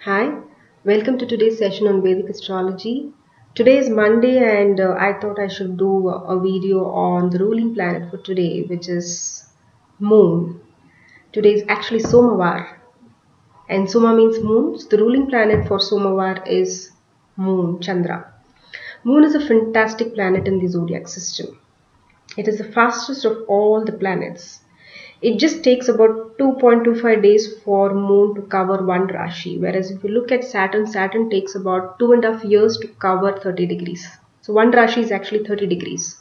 Hi, welcome to today's session on Vedic astrology. Today is Monday, and I thought I should do a video on the ruling planet for today, which is Moon. Today is actually Somawar, and Soma means moon. So the ruling planet for Somawar is Moon, Chandra. Moon is a fantastic planet in the zodiac system. It is the fastest of all the planets. It just takes about 2.25 days for moon to cover one Rashi, whereas if you look at Saturn takes about 2.5 years to cover 30 degrees. So one Rashi is actually 30 degrees.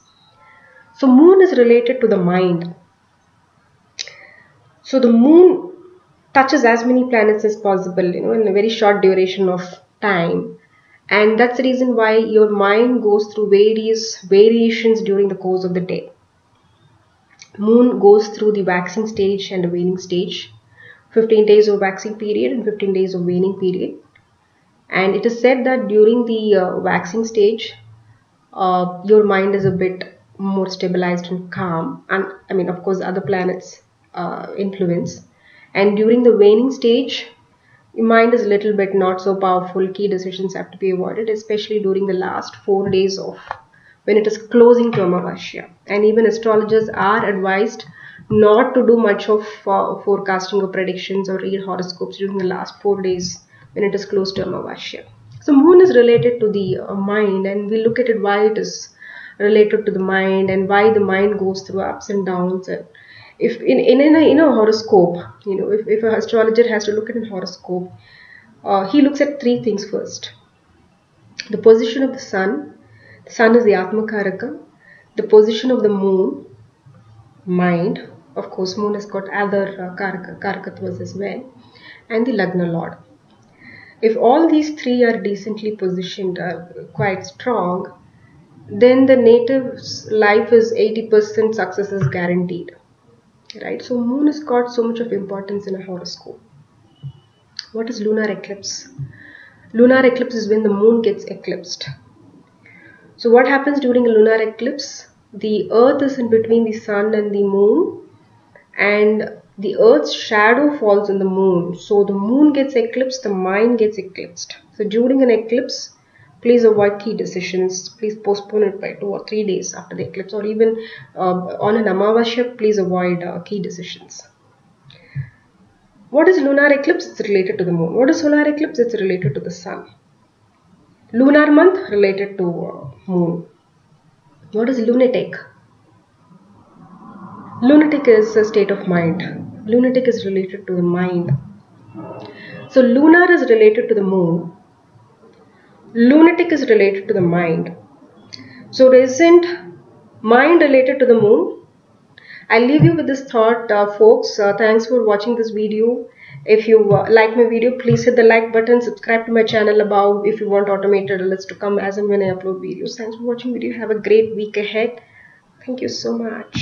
So moon is related to the mind. So the moon touches as many planets as possible, in a very short duration of time. And that's the reason why your mind goes through various variations during the course of the day. Moon goes through the waxing stage and the waning stage. 15 days of waxing period and 15 days of waning period. And it is said that during the waxing stage, your mind is a bit more stabilized and calm. And I mean, of course, other planets influence. And during the waning stage, your mind is a little bit not so powerful. Key decisions have to be avoided, especially during the last 4 days of when it is closing to Amavasya. And even astrologers are advised not to do much of forecasting or predictions or read horoscopes during the last 4 days when it is close to Amavasya. So moon is related to the mind, and we look at it why it is related to the mind and why the mind goes through ups and downs. And if in a horoscope, if an astrologer has to look at a horoscope, he looks at three things first: the position of the sun. The sun is the Atma Karaka. The position of the moon, mind. Of course, moon has got other Karakatvas as well. And the Lagna Lord. If all these three are decently positioned, quite strong, then the native's life is 80% success is guaranteed. Right? So moon has got so much of importance in a horoscope. What is lunar eclipse? Lunar eclipse is when the moon gets eclipsed. So what happens during a lunar eclipse? The earth is in between the sun and the moon, and the earth's shadow falls on the moon. So the moon gets eclipsed, the mind gets eclipsed. So during an eclipse, please avoid key decisions. Please postpone it by 2 or 3 days after the eclipse, or even on an Amavasya, please avoid key decisions. What is lunar eclipse? It's related to the moon. What is solar eclipse? It's related to the sun. Lunar month related to moon. What is lunatic? Lunatic is a state of mind. Lunatic is related to the mind. So lunar is related to the moon. Lunatic is related to the mind. So isn't mind related to the moon? I'll leave you with this thought, folks. Thanks for watching this video. If you like my video, please hit the like button, subscribe to my channel above if you want automated alerts to come as and when I upload videos. Thanks for watching video. Have a great week ahead. Thank you so much.